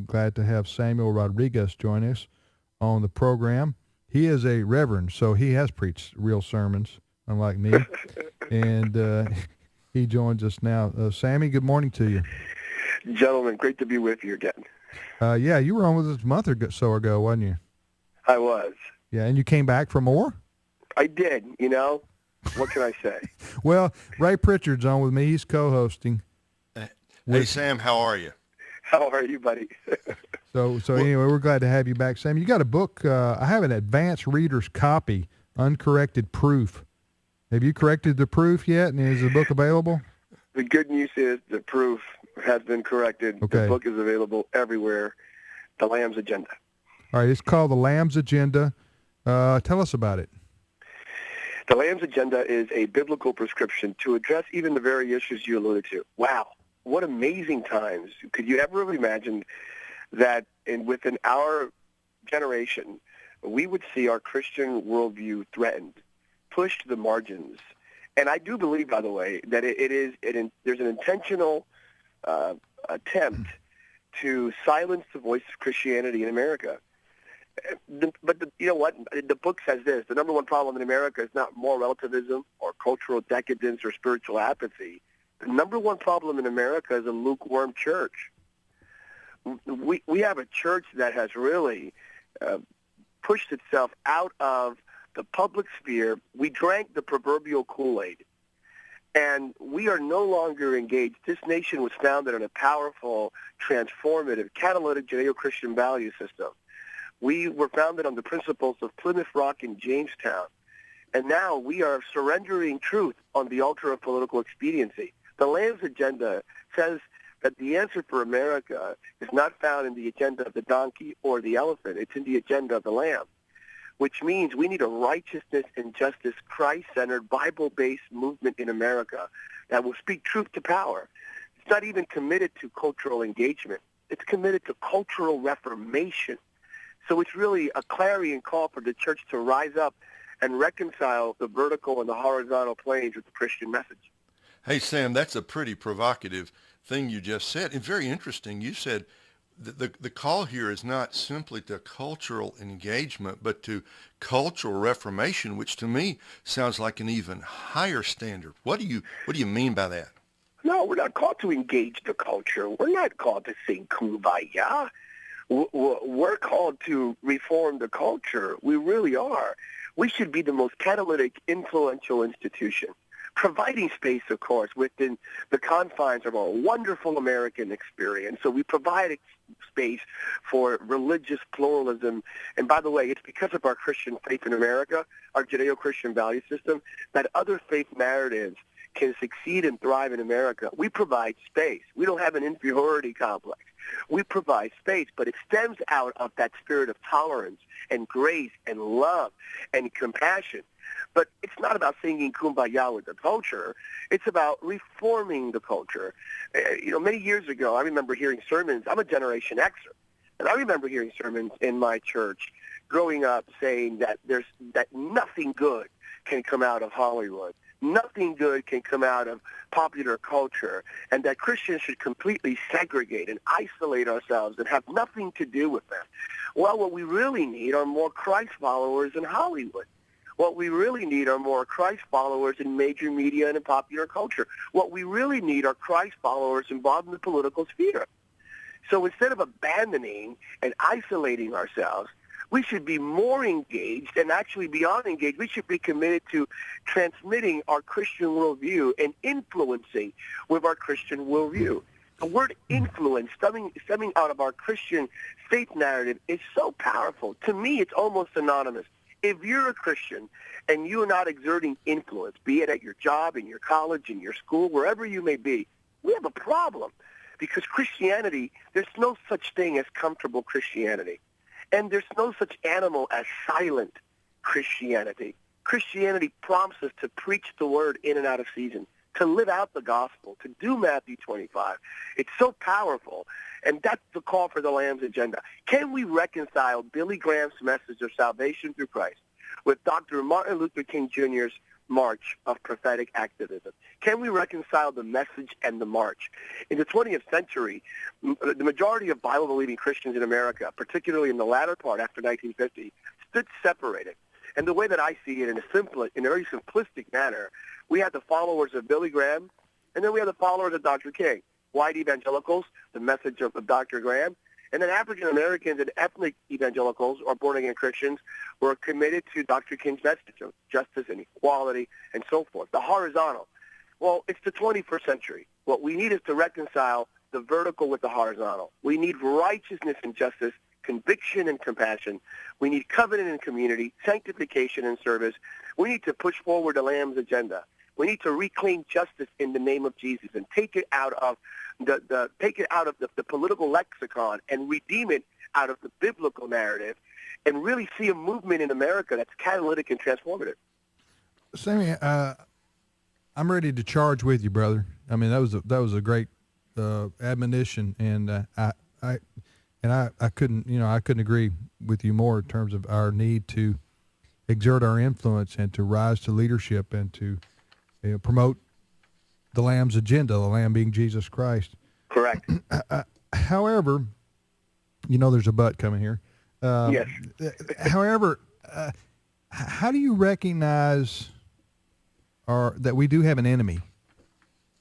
Glad to have Samuel Rodriguez join us on the program. He is a reverend, so he has preached real sermons, unlike me. And he joins us now. Sammy, good morning to you. Gentlemen, great to be with you again. Yeah, you were on with us a month or so ago, wasn't you? I was. Yeah, and you came back for more? I did, What can I say? Well, Ray Pritchard's on with me. He's co-hosting. Hey, Sam, how are you? How are you, buddy? So anyway, we're glad to have you back, Sam. You got a book. I have an advanced reader's copy, Uncorrected Proof. Have you corrected the proof yet, and is the book available? The good news is the proof has been corrected. Okay. The book is available everywhere. The Lamb's Agenda. All right, it's called The Lamb's Agenda. Tell us about it. The Lamb's Agenda is a biblical prescription to address even the very issues you alluded to. Wow, what amazing times. Could you ever have imagined that within our generation, we would see our Christian worldview threatened, pushed to the margins? And I do believe, by the way, that there's an intentional attempt to silence the voice of Christianity in America. You know what? The book says this: the number one problem in America is not moral relativism or cultural decadence or spiritual apathy. The number one problem in America is a lukewarm church. We have a church that has really pushed itself out of the public sphere. We drank the proverbial Kool-Aid, and we are no longer engaged. This nation was founded on a powerful, transformative, catalytic Judeo-Christian value system. We were founded on the principles of Plymouth Rock and Jamestown, and now we are surrendering truth on the altar of political expediency. The Lamb's Agenda says that the answer for America is not found in the agenda of the donkey or the elephant. It's in the agenda of the Lamb, which means we need a righteousness and justice, Christ-centered, Bible-based movement in America that will speak truth to power. It's not even committed to cultural engagement. It's committed to cultural reformation. So it's really a clarion call for the church to rise up and reconcile the vertical and the horizontal planes with the Christian message. Hey, Sam, that's a pretty provocative thing you just said, and very interesting. You said the call here is not simply to cultural engagement, but to cultural reformation, which to me sounds like an even higher standard. What do you mean by that? No, we're not called to engage the culture. We're not called to sing Kumbaya. We're called to reform the culture. We really are. We should be the most catalytic, influential institution, providing space, of course, within the confines of our wonderful American experience. So we provide space for religious pluralism. And by the way, it's because of our Christian faith in America, our Judeo-Christian value system, that other faith narratives can succeed and thrive in America. We provide space. We don't have an inferiority complex. We provide space, but it stems out of that spirit of tolerance and grace and love and compassion. But it's not about singing Kumbaya with the culture. It's about reforming the culture. Many years ago, I remember hearing sermons. I'm a Generation Xer, and I remember hearing sermons in my church growing up saying that nothing good can come out of Hollywood. Nothing good can come out of popular culture, and that Christians should completely segregate and isolate ourselves and have nothing to do with them. Well, what we really need are more Christ followers in Hollywood. What we really need are more Christ followers in major media and in popular culture. What we really need are Christ followers involved in the political sphere. So instead of abandoning and isolating ourselves, we should be more engaged, and actually beyond engaged, we should be committed to transmitting our Christian worldview and influencing with our Christian worldview. The word influence stemming out of our Christian faith narrative is so powerful. To me, it's almost synonymous. If you're a Christian and you're not exerting influence, be it at your job, in your college, in your school, wherever you may be, we have a problem. Because Christianity, there's no such thing as comfortable Christianity. And there's no such animal as silent Christianity. Christianity prompts us to preach the word in and out of season, to live out the gospel, to do Matthew 25. It's so powerful, and that's the call for the Lamb's Agenda. Can we reconcile Billy Graham's message of salvation through Christ with Dr. Martin Luther King Jr.'s march of prophetic activism? Can we reconcile the message and the march? In the 20th century, the majority of Bible-believing Christians in America, particularly in the latter part after 1950, stood separated. And the way that I see it in a very simplistic manner, we had the followers of Billy Graham, and then we had the followers of Dr. King. White evangelicals, the message of Dr. Graham, and then African Americans and ethnic evangelicals or born-again Christians were committed to Dr. King's message of justice and equality and so forth, the horizontal. Well, it's the 21st century. What we need is to reconcile the vertical with the horizontal. We need righteousness and justice, conviction and compassion. We need covenant and community, sanctification and service. We need to push forward the Lamb's agenda. We need to reclaim justice in the name of Jesus and take it out of the political lexicon and redeem it out of the biblical narrative, and really see a movement in America that's catalytic and transformative. Sammy, I'm ready to charge with you, brother. I mean, that was a great admonition, and I couldn't agree with you more in terms of our need to exert our influence and to rise to leadership and to promote the Lamb's agenda, the Lamb being Jesus Christ. Correct. However, there's a but coming here. Yes. However, how do you recognize that we do have an enemy?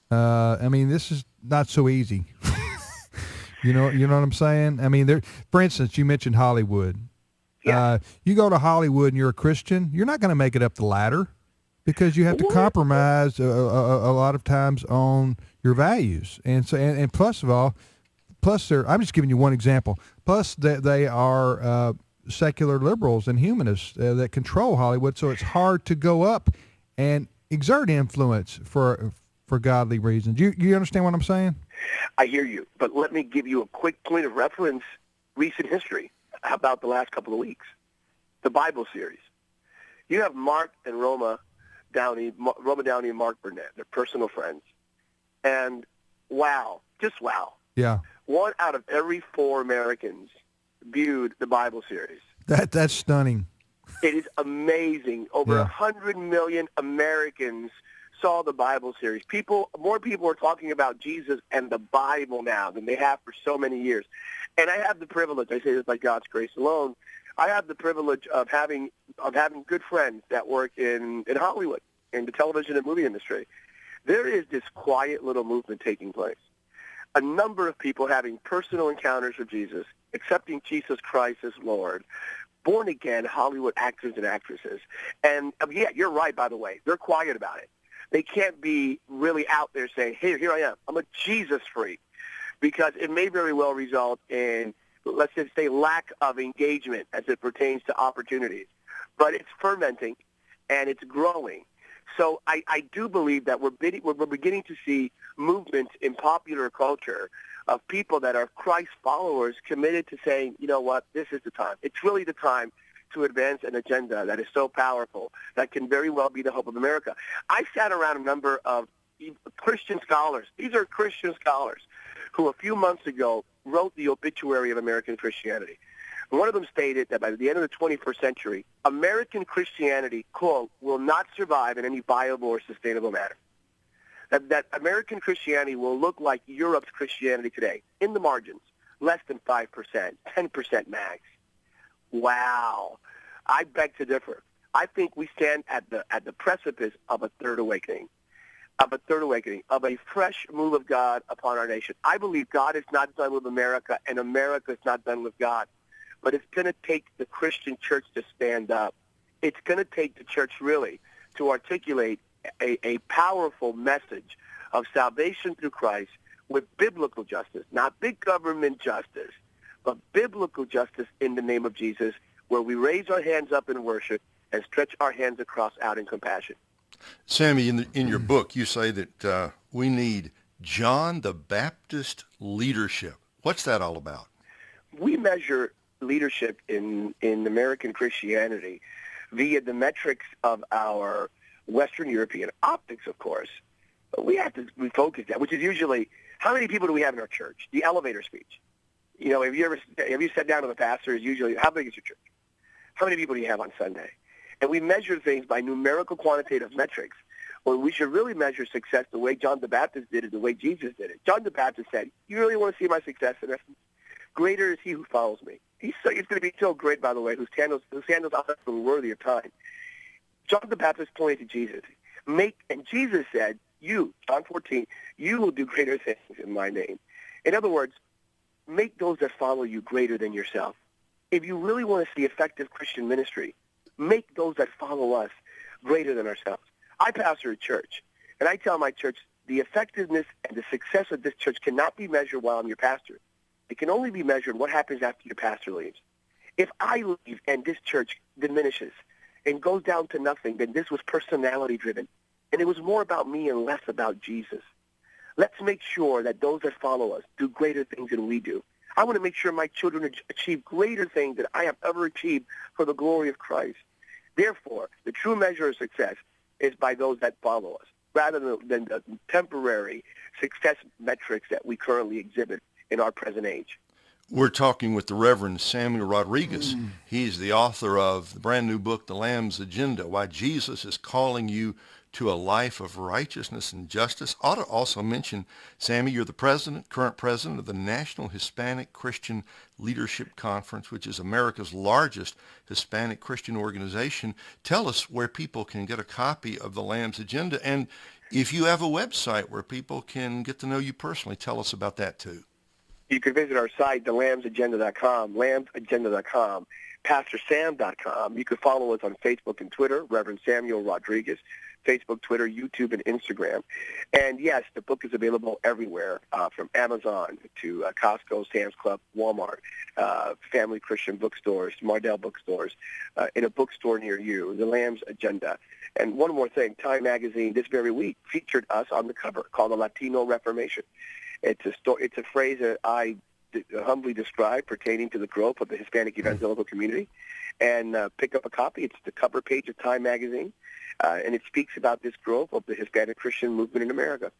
I mean, this is not so easy. You know what I'm saying? I mean, for instance, you mentioned Hollywood. Yeah. You go to Hollywood and you're a Christian, you're not going to make it up the ladder, because you have to compromise a lot of times on your values, and plus I'm just giving you one example. Plus, they are secular liberals and humanists that control Hollywood, so it's hard to go up and exert influence for godly reasons. You understand what I'm saying? I hear you, but let me give you a quick point of reference. Recent history. How about the last couple of weeks? The Bible series. You have Mark and Roma Downey and Mark Burnett. They're personal friends. And wow, just wow. Yeah. 1 out of every 4 Americans viewed the Bible series. That's stunning. It is amazing. Over 100 million Americans saw the Bible series. More people are talking about Jesus and the Bible now than they have for so many years. And I have the privilege, I say this by God's grace alone, I have the privilege of having good friends that work in Hollywood, in the television and movie industry. There is this quiet little movement taking place. A number of people having personal encounters with Jesus, accepting Jesus Christ as Lord, born-again Hollywood actors and actresses. And, you're right, by the way. They're quiet about it. They can't be really out there saying, hey, here I am. I'm a Jesus freak, because it may very well result in, let's just say, lack of engagement as it pertains to opportunities. But it's fermenting, and it's growing. So I do believe that we're beginning to see movements in popular culture of people that are Christ followers committed to saying, you know what, this is the time. It's really the time to advance an agenda that is so powerful that can very well be the hope of America. I sat around a number of Christian scholars. These are Christian scholars who a few months ago wrote the obituary of American Christianity. One of them stated that by the end of the 21st century, American Christianity, quote, will not survive in any viable or sustainable manner. That American Christianity will look like Europe's Christianity today, in the margins, less than 5%, 10% max. Wow. I beg to differ. I think we stand at the precipice of a third awakening, of a fresh move of God upon our nation. I believe God is not done with America, and America is not done with God. But it's going to take the Christian church to stand up. It's going to take the church really to articulate a powerful message of salvation through Christ with biblical justice, not big government justice, but biblical justice in the name of Jesus, where we raise our hands up in worship and stretch our hands across out in compassion. Sammy, in your book, you say that we need John the Baptist leadership. What's that all about? We measure leadership in American Christianity via the metrics of our Western European optics, of course. But we have to refocus that, which is usually, how many people do we have in our church? The elevator speech. You know, have you sat down with a pastor? Is usually, how big is your church? How many people do you have on Sunday? And we measure things by numerical quantitative metrics. When we should really measure success the way John the Baptist did it, the way Jesus did it. John the Baptist said, you really want to see my success? And greater is he who follows me. He's going to be so great, by the way, whose sandals are worthy of time. John the Baptist pointed to Jesus. And Jesus said, you, John 14, you will do greater things in my name. In other words, make those that follow you greater than yourself. If you really want to see effective Christian ministry, make those that follow us greater than ourselves. I pastor a church, and I tell my church the effectiveness and the success of this church cannot be measured while I'm your pastor. It can only be measured what happens after your pastor leaves. If I leave and this church diminishes and goes down to nothing, then this was personality-driven, and it was more about me and less about Jesus. Let's make sure that those that follow us do greater things than we do. I want to make sure my children achieve greater things than I have ever achieved for the glory of Christ. Therefore, the true measure of success is by those that follow us, rather than the temporary success metrics that we currently exhibit in our present age. We're talking with the Reverend Samuel Rodriguez. He's the author of the brand new book, The Lamb's Agenda, Why Jesus is Calling You to a Life of Righteousness and Justice. Ought to also mention, Sammy, you're the current president of the National Hispanic Christian Leadership Conference, which is America's largest Hispanic Christian organization. Tell us where people can get a copy of The Lamb's Agenda, and if you have a website where people can get to know you personally, tell us about that too. You can visit our site, thelambsagenda.com, lambsagenda.com, pastorsam.com. You can follow us on Facebook and Twitter, Reverend Samuel Rodriguez, Facebook, Twitter, YouTube, and Instagram. And yes, the book is available everywhere, from Amazon to Costco, Sam's Club, Walmart, Family Christian bookstores, Mardell bookstores, in a bookstore near you, The Lamb's Agenda. And one more thing, Time Magazine this very week featured us on the cover called The Latino Reformation. It's a phrase that I humbly describe pertaining to the growth of the Hispanic evangelical community. And pick up a copy. It's the cover page of Time Magazine, and it speaks about this growth of the Hispanic Christian movement in America.